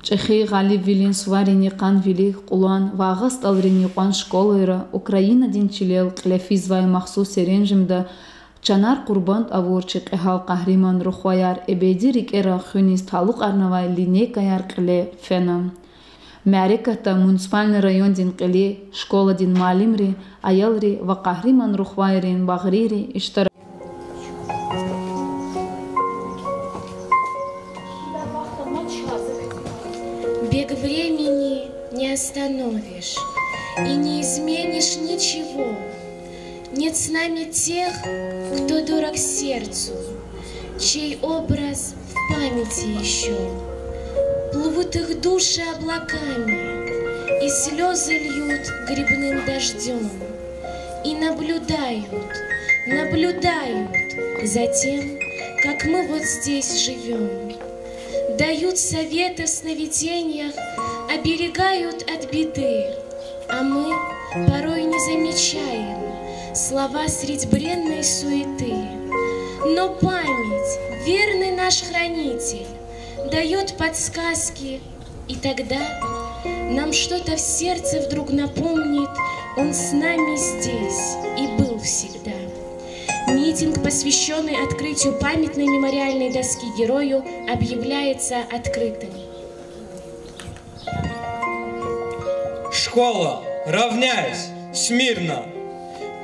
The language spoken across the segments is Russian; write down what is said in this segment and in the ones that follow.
Чехи Гали Вилин Сварини Кан Вили Кулан Вагас Алрини Кан школыра Украина динчилел Клефизвай махсус режимда Чанар Курбанд Аворчик Эхал Кахриман Рухваяр Эбедирик Эра Хюнис Талук Арнавай Линейкаяр Кле Фенам Мяриката муниципальный район дин Кле школа дин Малимри Аялри Ва Кахриман Рухвайрин Багрири Иштар Бег времени не остановишь и не изменишь ничего. Нет с нами тех, кто дорог сердцу, чей образ в памяти еще. Плывут их души облаками, и слезы льют грибным дождем. И наблюдают за тем, как мы вот здесь живем. Дают советы в сновидениях, оберегают от беды, а мы порой не замечаем слова средь бренной суеты. Но память, верный наш хранитель, дает подсказки, и тогда нам что-то в сердце вдруг напомнит: он с нами здесь и был всегда. Митинг, посвященный открытию памятной мемориальной доски герою, объявляется открытым. Школа, равняясь, смирно.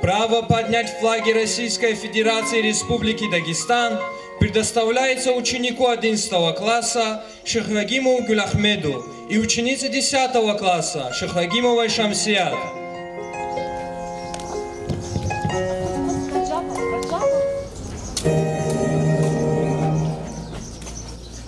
Право поднять флаги Российской Федерации Республики Дагестан предоставляется ученику 11 класса Шахрагимову Гюлахмеду и ученице 10 класса Шахрагимовой Шамсият.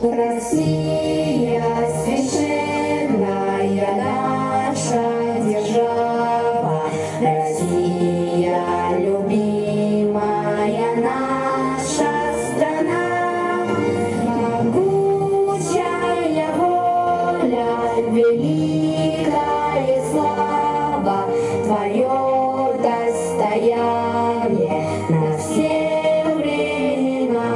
Россия священная наша держава, Россия любимая наша страна, могучая воля, великая слава, твое достояние на все времена.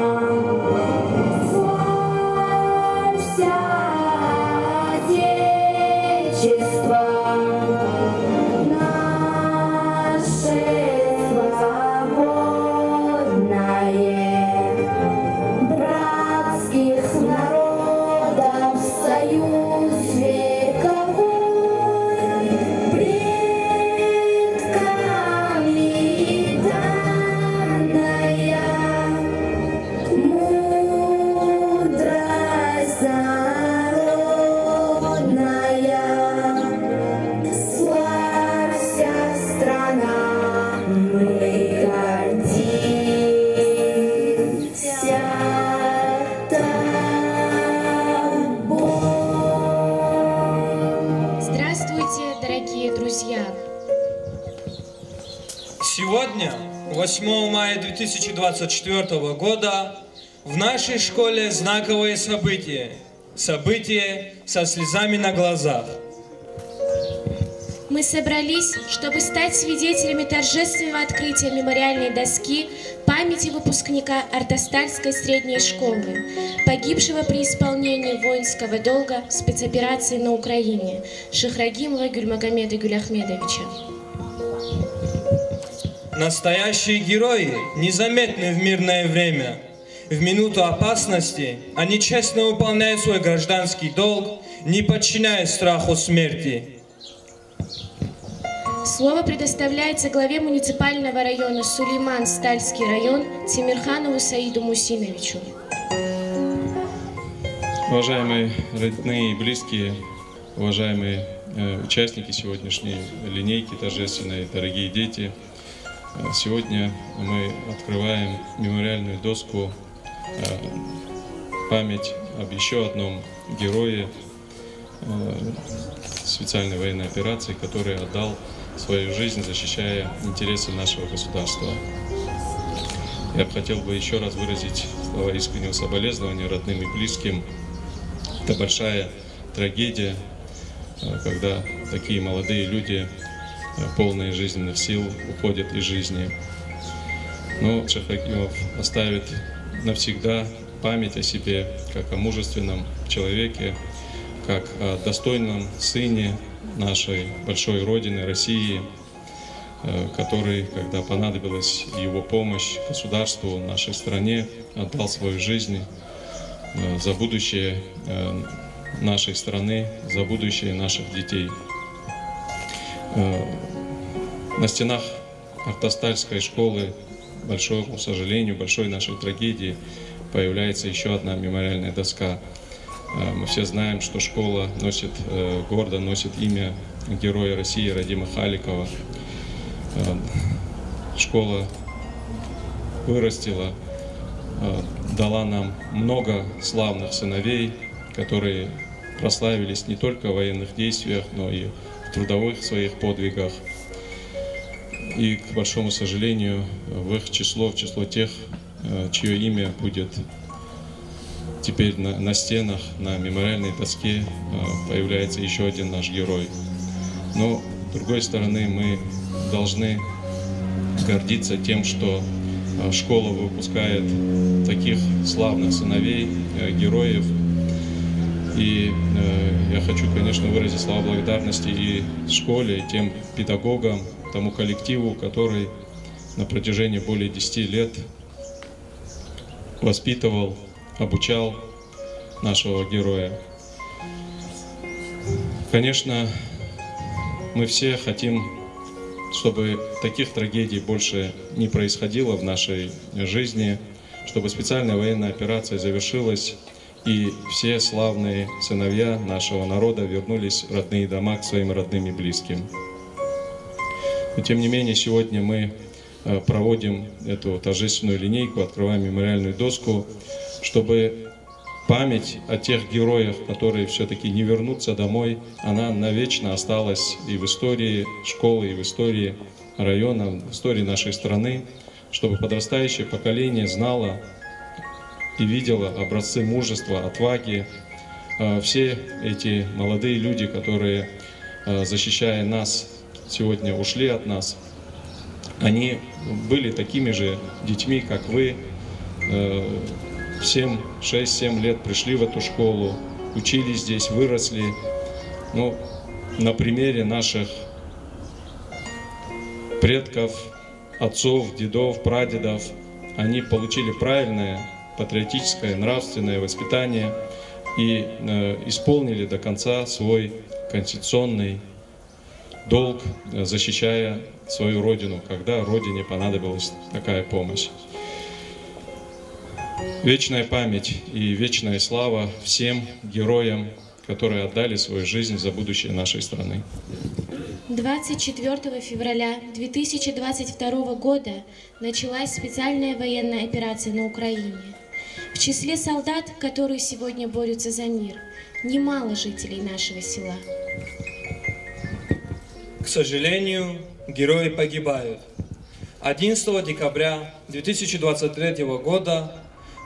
Сегодня, 8 мая 2024 года, в нашей школе знаковое событие. Событие со слезами на глазах. Мы собрались, чтобы стать свидетелями торжественного открытия мемориальной доски памяти выпускника Артастальской средней школы, погибшего при исполнении воинского долга в спецоперации на Украине, Шахрагимова Гюльмагомеда Гюляхмедовича. Настоящие герои незаметны в мирное время. В минуту опасности они честно выполняют свой гражданский долг, не подчиняясь страху смерти. Слово предоставляется главе муниципального района Сулейман-Стальский район Тимирханову Саиду Мусиновичу. Уважаемые родные и близкие, уважаемые участники сегодняшней линейки торжественной, дорогие дети, сегодня мы открываем мемориальную доску память об еще одном герое специальной военной операции, который отдал свою жизнь, защищая интересы нашего государства. Я бы хотел еще раз выразить слова искреннего соболезнования родным и близким. Это большая трагедия, когда такие молодые люди, полные жизненных сил, уходят из жизни. Но Шахрагимов оставит навсегда память о себе, как о мужественном человеке, как о достойном сыне нашей большой Родины, России, который, когда понадобилась его помощь государству, нашей стране, отдал свою жизнь за будущее нашей страны, за будущее наших детей. На стенах Артастальской школы, к большому сожалению, большой нашей трагедии, появляется еще одна мемориальная доска. Мы все знаем, что школа гордо носит имя героя России Радима Халикова. Школа вырастила, дала нам много славных сыновей, которые прославились не только в военных действиях, но и в трудовых своих подвигах. И, к большому сожалению, в число тех, чье имя будет теперь на стенах, на мемориальной доске, появляется еще один наш герой. Но, с другой стороны, мы должны гордиться тем, что школа выпускает таких славных сыновей, героев. И я хочу, конечно, выразить слова благодарности и школе, и тем педагогам, тому коллективу, который на протяжении более 10 лет воспитывал, обучал нашего героя. Конечно, мы все хотим, чтобы таких трагедий больше не происходило в нашей жизни, чтобы специальная военная операция завершилась, и все славные сыновья нашего народа вернулись в родные дома к своим родным и близким. Но, тем не менее, сегодня мы проводим эту торжественную линейку, открываем мемориальную доску, чтобы память о тех героях, которые все-таки не вернутся домой, она навечно осталась и в истории школы, и в истории района, в истории нашей страны, чтобы подрастающее поколение знало и видела образцы мужества, отваги. Все эти молодые люди, которые, защищая нас, сегодня ушли от нас, они были такими же детьми, как вы. В 6-7 лет пришли в эту школу, учились здесь, выросли. Ну, на примере наших предков, отцов, дедов, прадедов, они получили правильное патриотическое, нравственное воспитание и исполнили до конца свой конституционный долг, защищая свою родину, когда родине понадобилась такая помощь. Вечная память и вечная слава всем героям, которые отдали свою жизнь за будущее нашей страны. 24 февраля 2022 года началась специальная военная операция на Украине. В числе солдат, которые сегодня борются за мир, немало жителей нашего села. К сожалению, герои погибают. 11 декабря 2023 года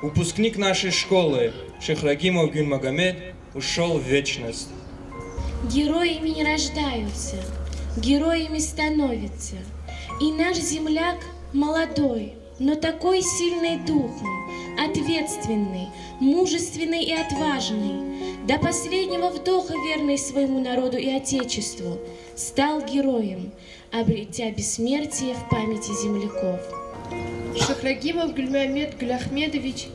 выпускник нашей школы Шехрагимов Гюльмагомед ушел в вечность. Героями не рождаются, героями становятся. И наш земляк молодой, но такой сильный духом, ответственный, мужественный и отважный, до последнего вдоха верный своему народу и отечеству, стал героем, обретя бессмертие в памяти земляков. Шехрагимов Гюльмагомед Гюльахмедович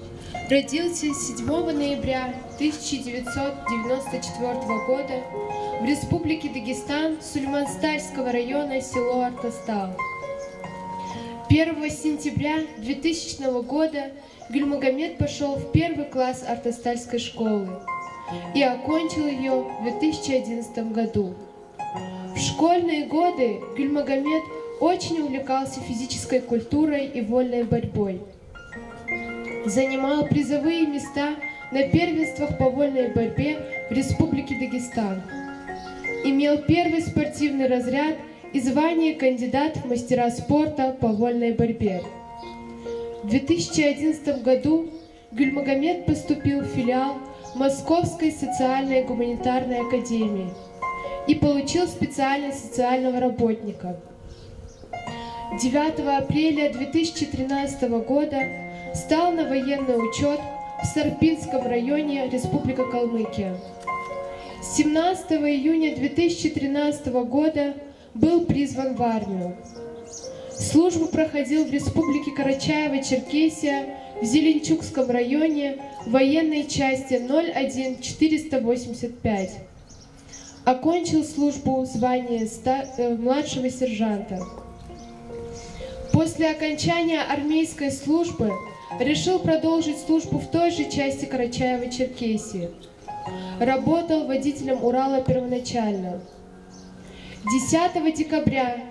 родился 7 ноября 1994 года в Республике Дагестан, Сулейман-Стальского района, село Артастал. 1 сентября 2000 года Гюльмагомед пошел в 1 класс Артастальской школы и окончил ее в 2011 году. В школьные годы Гюльмагомед очень увлекался физической культурой и вольной борьбой. Занимал призовые места на первенствах по вольной борьбе в Республике Дагестан. Имел первый спортивный разряд и звание кандидат в мастера спорта по вольной борьбе. В 2011 году Гюльмагомед поступил в филиал Московской социальной гуманитарной академии и получил специальность социального работника. 9 апреля 2013 года стал на военный учет в Сарпинском районе Республика Калмыкия 17 июня 2013 года был призван в армию. Службу проходил в Республике Карачаево-Черкесия в Зеленчукском районе военной части 01485. Окончил службу звания младшего сержанта. После окончания армейской службы решил продолжить службу в той же части Карачаево-Черкесии. Работал водителем Урала первоначально. 10 декабря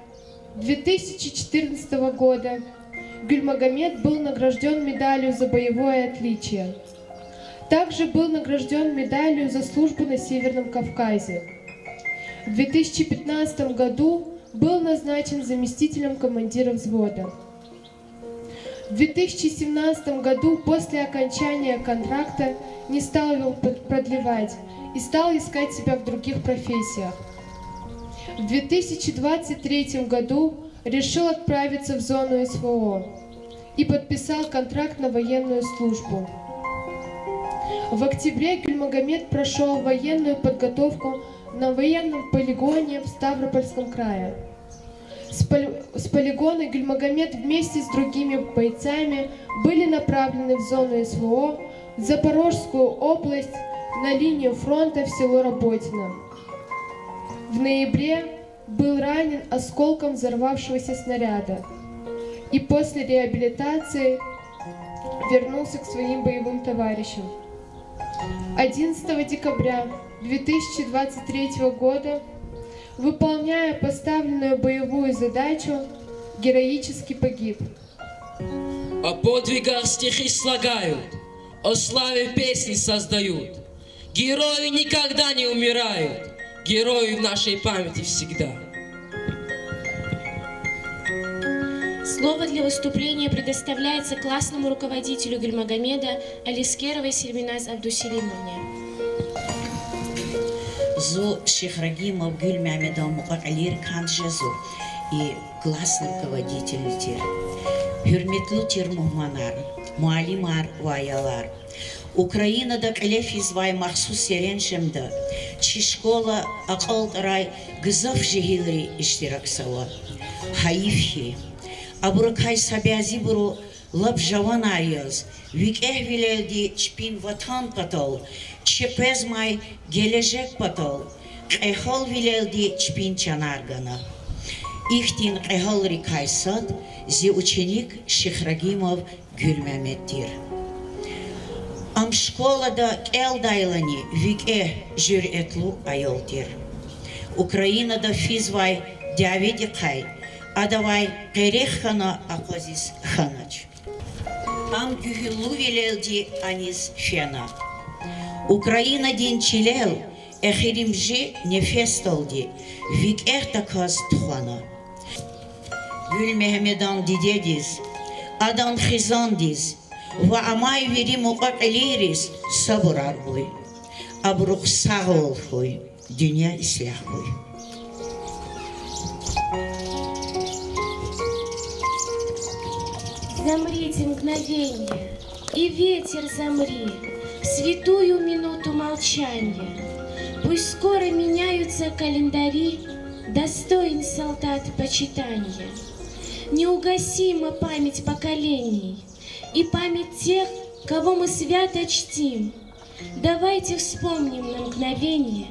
2014 года Гюльмагомед был награжден медалью за боевое отличие. Также был награжден медалью за службу на Северном Кавказе. В 2015 году был назначен заместителем командира взвода. В 2017 году после окончания контракта не стал его продлевать и стал искать себя в других профессиях. В 2023 году решил отправиться в зону СВО и подписал контракт на военную службу. В октябре Гюльмагомед прошел военную подготовку на военном полигоне в Ставропольском крае. С полигона Гюльмагомед вместе с другими бойцами были направлены в зону СВО, в Запорожскую область, на линию фронта в село Работино. В ноябре был ранен осколком взорвавшегося снаряда и после реабилитации вернулся к своим боевым товарищам. 11 декабря 2023 года, выполняя поставленную боевую задачу, героически погиб. О подвигах стихи слагают, о славе песни создают. Герои никогда не умирают, герои в нашей памяти всегда. Слово для выступления предоставляется классному руководителю Гюльмагомеда Алискеровой Сельминаз Абдуселимовне. Зу Шихрагимов Гюльмагомедом Мукакалир Канжезу и классный руководитель тир. Hürmetli тир мухманар, муалимар ваялар. Украинада калефизвай махсус сереншемда, чишкола акалтарай гызов жигилри иштираксала. Хаифхи. Абуракай сабязибуру лабжаван айоз, викех вилелди чпин ватан патол, чепезмай гележек патол, эхол вилелди чпин чанаргана. Ихтин эхол рикайсад, зи ученик Шихрагимов Гюльмагомедтир. Ам школада келдайлани викех жюретлу айолтир. Украинада физвай дявидикай, адавай перехана акозис ханач. Ам гюхилу вилелди анис фена. Украина дин чилел, эхиримжи нефестолди, вик эхтаказ тхана. Гюльмагомедан дидедис, адан хизандис, ва амай вири мукакалирис сабур арбуй, абрух саголхуй, дюня исляхуй. Замрите мгновенье, и ветер замри, в святую минуту молчания. Пусть скоро меняются календари, достоин солдат почитания. Неугасима память поколений и память тех, кого мы свято чтим. Давайте вспомним на мгновение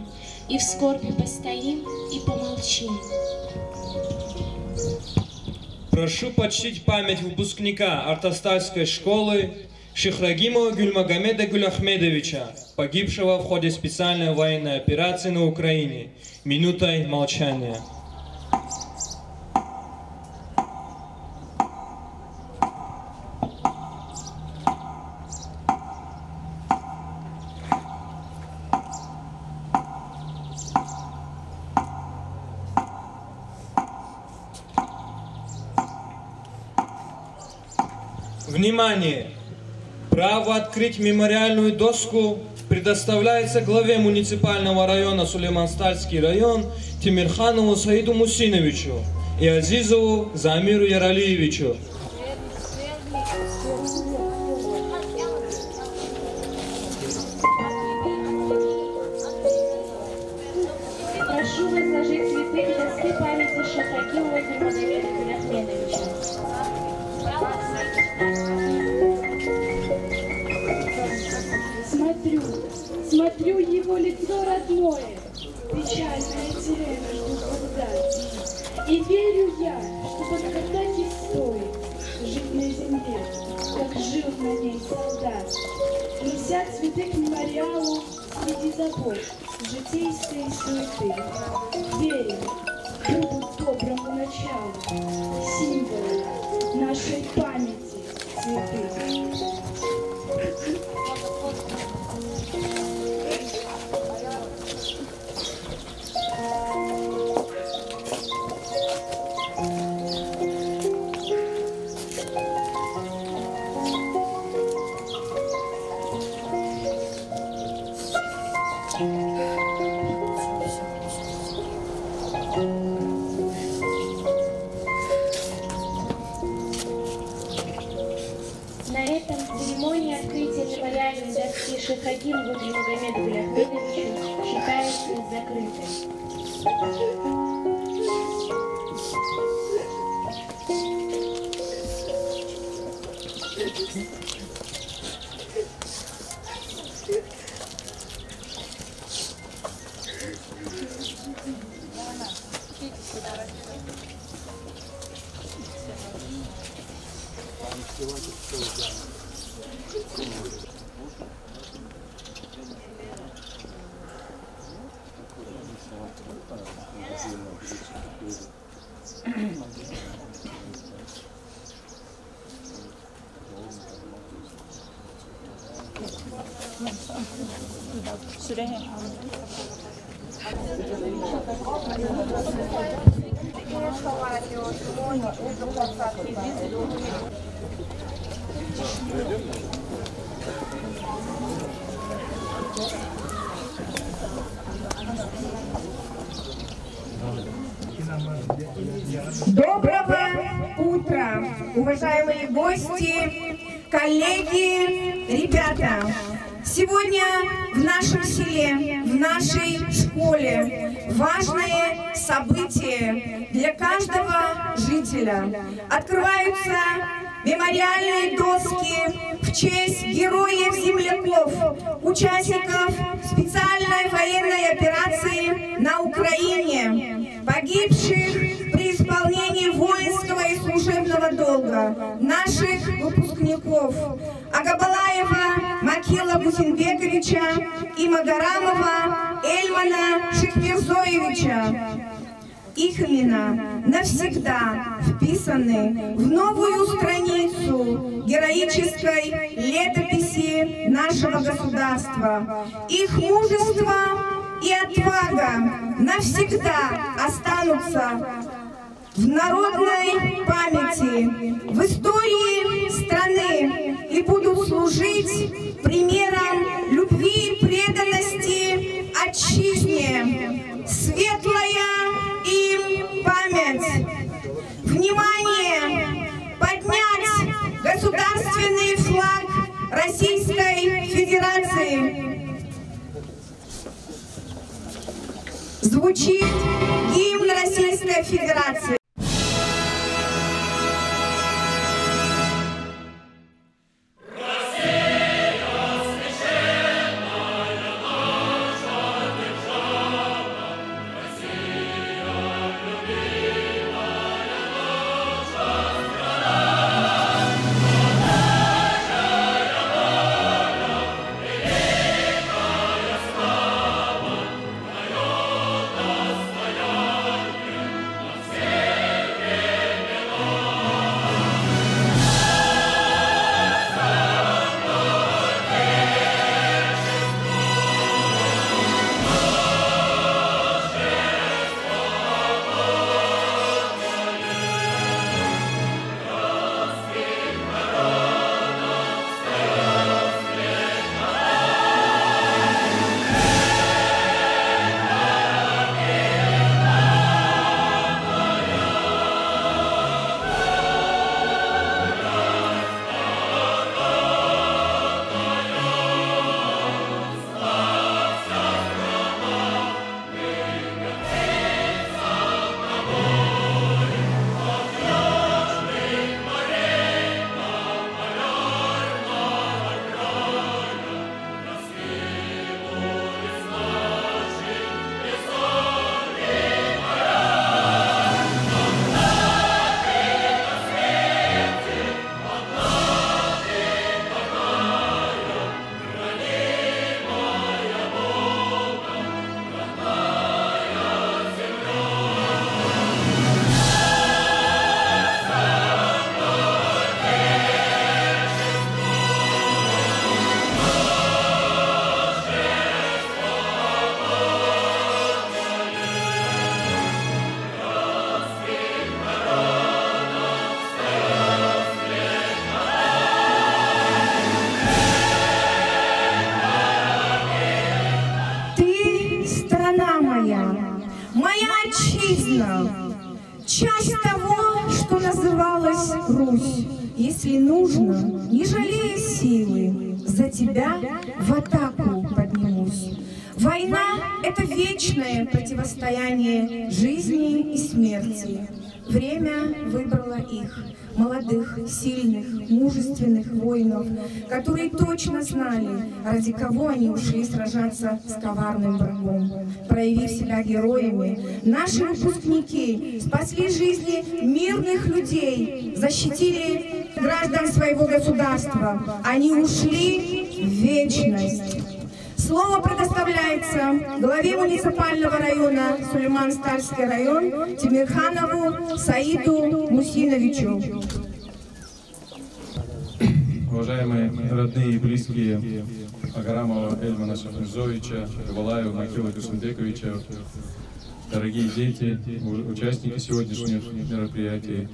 и в скорби постоим и помолчим. Прошу почтить память выпускника Артастальской школы Шихрагимова Гюльмагомеда Гюльахмедовича, погибшего в ходе специальной военной операции на Украине. Минутой молчания. Внимание! Право открыть мемориальную доску предоставляется главе муниципального района Сулейман-Стальский район Тимирханову Саиду Мусиновичу и Азизову Замиру Яралиевичу. Магомеда Гуляхменовича. Смотрю его лицо родное, печальное теряешь благодать. И верю я, что подготовить не стоит жить на земле, как жил на ней солдат. Неся цветы к мемориалу среди забот житейской суеты. Верим, будут доброму началу символы нашей памяти цветы. На этом церемония открытия мемориальной доски Шейхаддину Магомеду Гуляхменовичу считается закрытой. Доброго утра, уважаемые гости, коллеги, ребята! Сегодня в нашем селе, в нашей школе важное событие для каждого жителя. Открываются мемориальные доски в честь героев-земляков, участников специальной военной операции на Украине, погибших при исполнении воинского и служебного долга, наших выпускников Агабалаева Макила Бусинбековича и Магарамова Эльмана Шекмирзоевича. Их имена навсегда вписаны в новую страницу героической летописи нашего государства. Их мужество и отвага навсегда останутся в народной памяти, в истории страны и будут служить примером любви и преданности отчизне. Светлая им память. Внимание! Поднять государственный флаг Российской Федерации. Звучит гимн Российской Федерации. Yeah. страна моя, моя отчизна, часть того, что называлось Русь. Если нужно, не жалея силы, за тебя в атаку поднимусь. Война — это вечное противостояние жизни и смерти. Время выбрало их, молодых, сильных, мужественных воинов, которые точно знали, ради кого они ушли сражаться с коварным врагом. Проявив себя героями, наши выпускники спасли жизни мирных людей, защитили граждан своего государства. Они ушли в вечность. Слово предоставляется главе муниципального района Сулейман-Стальский район Тимирханову Саиду Мусиновичу. Уважаемые родные и близкие Агарамова Эльмана Шахмизовича, Габалаева Махила Гусумбековича, дорогие дети, участники сегодняшних мероприятий.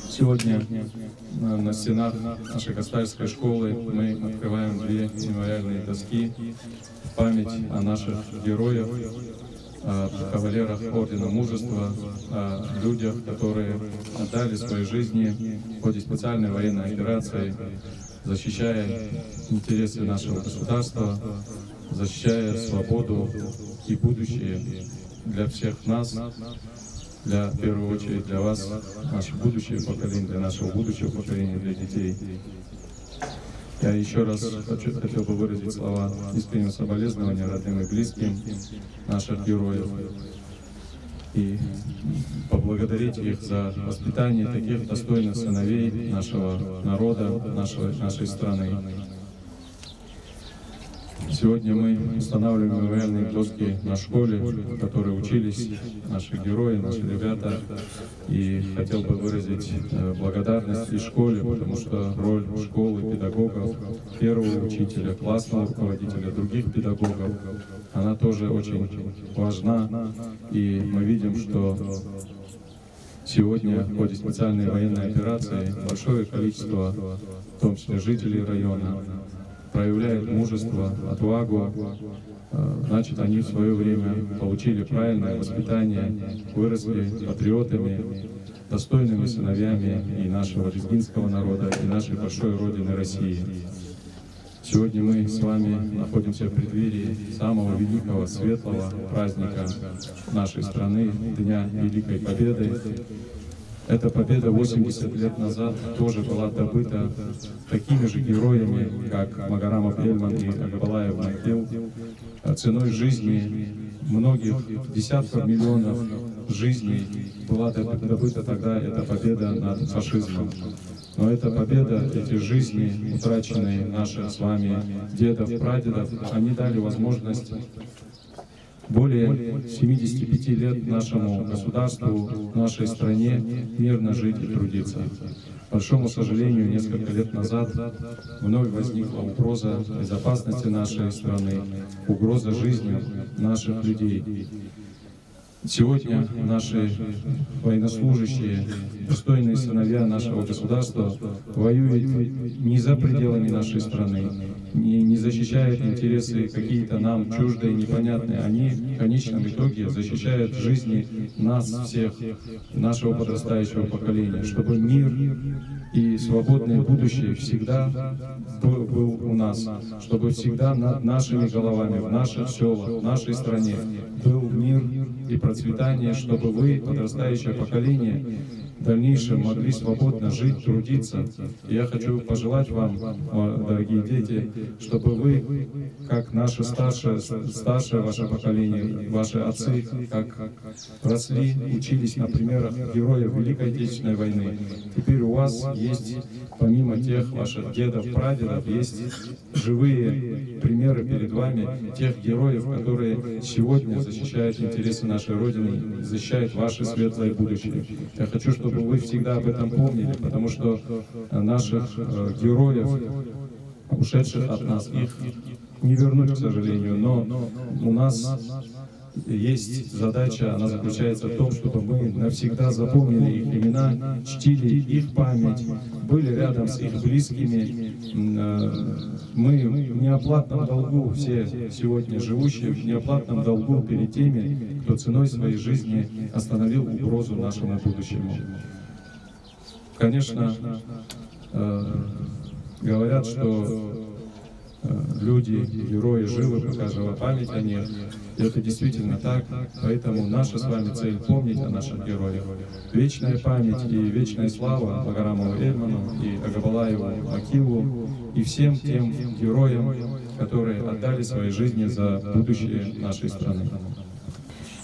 Сегодня на стенах нашей Костальской школы мы открываем две мемориальные доски в память о наших героях, о кавалерах Ордена Мужества, о людях, которые отдали свои жизни в ходе специальной военной операции, защищая интересы нашего государства, защищая свободу и будущее для всех нас. В первую очередь для вас, наше будущее поколение, для нашего будущего поколения, для детей. Я еще раз хотел бы выразить слова искреннего соболезнования родным и близким наших героев и поблагодарить их за воспитание таких достойных сыновей нашего народа, нашей страны. Сегодня мы устанавливаем мемориальные доски на школе, в которой учились наши герои, наши ребята. И хотел бы выразить благодарность и школе, потому что роль школы, педагогов, первого учителя, классного руководителя, других педагогов, она тоже очень важна. И мы видим, что сегодня в ходе специальной военной операции большое количество, в том числе жителей района, проявляют мужество, отвагу. Значит, они в свое время получили правильное воспитание, выросли патриотами, достойными сыновьями и нашего лезгинского народа, и нашей большой Родины России. Сегодня мы с вами находимся в преддверии самого великого, светлого праздника нашей страны, Дня Великой Победы. Эта победа 80 лет назад тоже была добыта такими же героями, как Магарамов Эльман и Габалаев Махил, ценой жизни многих десятков миллионов жизней была добыта тогда эта победа над фашизмом. Но эта победа, эти жизни, утраченные наших с вами дедов, прадедов, они дали возможность более 75 лет нашему государству, нашей стране мирно жить и трудиться. К большому сожалению, несколько лет назад вновь возникла угроза безопасности нашей страны, угроза жизни наших людей. Сегодня наши военнослужащие, достойные сыновья нашего государства, воюют не за пределами нашей страны, не защищают интересы какие-то нам чуждые, непонятные. Они в конечном итоге защищают жизни нас всех, нашего подрастающего поколения, чтобы мир и свободное будущее всегда был у нас, чтобы всегда над нашими головами, в наших селах, в нашей стране был мир и процветание, чтобы вы, подрастающее поколение, в дальнейшем могли свободно жить, трудиться. И я хочу пожелать вам, дорогие дети, чтобы вы, как наше старшее ваше поколение, ваши отцы, как росли, учились на примерах героев Великой Отечественной войны. Теперь у вас есть, помимо тех ваших дедов, прадедов, есть живые примеры перед вами тех героев, которые сегодня защищают интересы нашей Родины, защищают ваше светлое будущее. Я хочу, чтобы вы всегда об этом помнили, потому что наших героев, ушедших от нас, их не вернуть, к сожалению, но у нас есть задача, она заключается в том, чтобы мы навсегда запомнили их имена, чтили их память, были рядом с их близкими. Мы в неоплатном долгу, все сегодня живущие, в неоплатном долгу перед теми, кто ценой своей жизни остановил угрозу нашему будущему. Конечно, говорят, что люди, герои живы, пока жива память о них. И это действительно так, поэтому наша с вами цель — помнить о наших героях. Вечная память и вечная слава Баграмову Эльману и Агабалаеву Акилу и всем тем героям, которые отдали свои жизни за будущее нашей страны.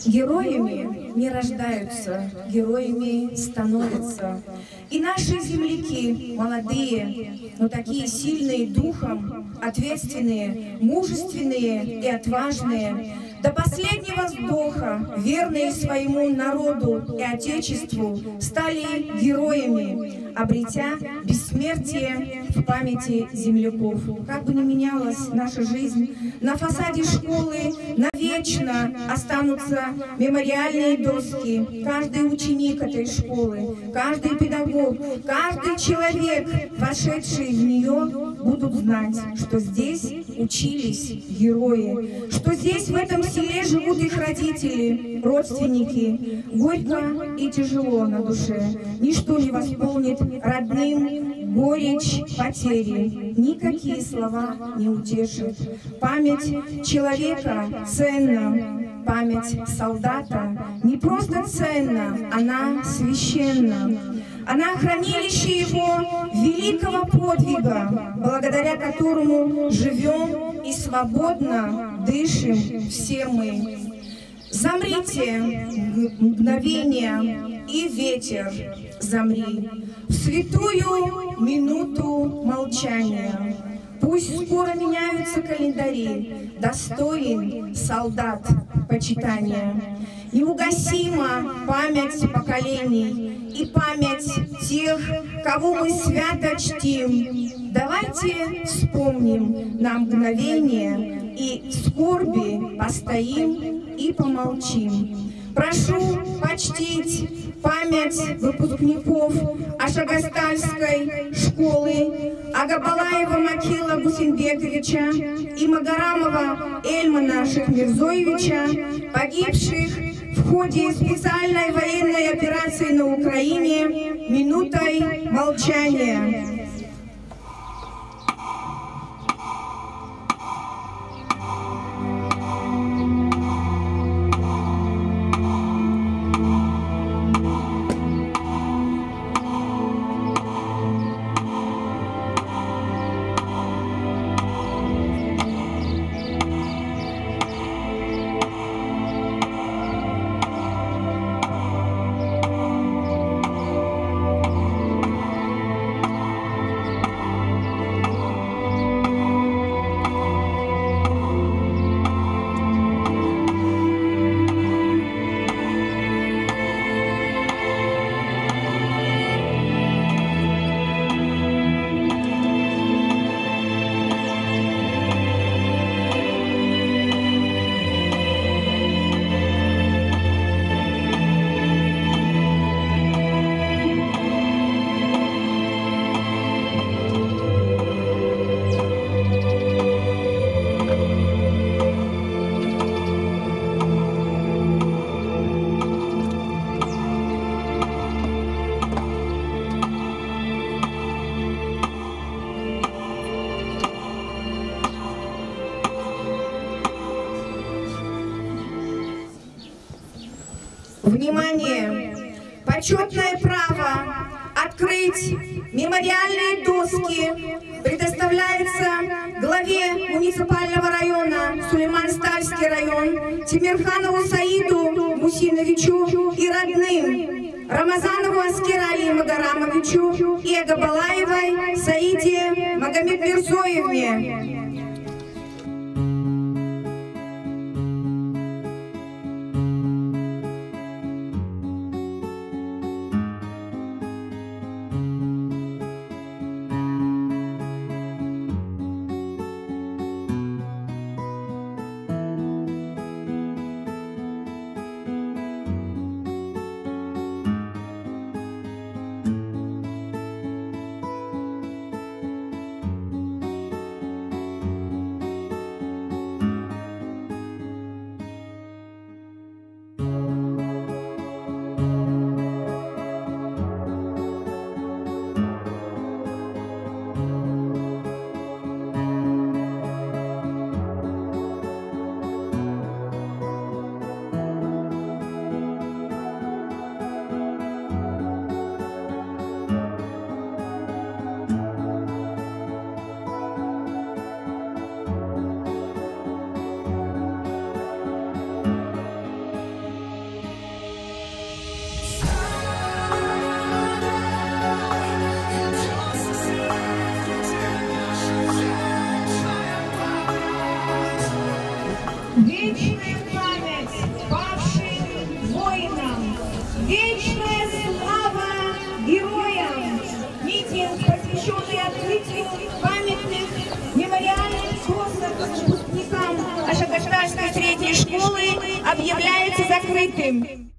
Героями не рождаются, героями становятся. И наши земляки, молодые, но такие сильные духом, ответственные, мужественные и отважные, до последнего вздоха, верные своему народу и Отечеству, стали героями, обретя бессмертие в памяти земляков. Как бы ни менялась наша жизнь, на фасаде школы навечно останутся мемориальные доски. Каждый ученик этой школы, каждый педагог, каждый человек, вошедший в нее, будут знать, что здесь учились герои, что здесь, в этом селе, живут их родители, родственники. Горько и тяжело на душе. Ничто не восполнит родным горечь потери. Никакие слова не утешат. Память человека ценна. Память солдата не просто ценна, она священна. Она хранилище его великого подвига, благодаря которому живем и свободно дышим все мы. Замрите мгновение, и ветер замри, в святую минуту молчания. Пусть скоро меняются календари, достоин солдат почитания. Неугасима память поколений и память тех, кого мы свято чтим. Давайте вспомним на мгновение и в скорби постоим и помолчим. Прошу почтить память выпускников Ашагастальской школы Агабалаева Макила Гусинбековича и Магарамова Эльмана Шехмирзоевича, погибших в ходе специальной военной операции на Украине, минутой молчания. Внимание! Почетное право открыть мемориальные доски предоставляется главе муниципального района Сулейман-Стальский район Тимирханову Саиду Мусиновичу и родным, Рамазанову Аскерали Магарамовичу и Агабалаевой Саиде Магомедмирзоевне. Краснодарской средней школы объявляется закрытым.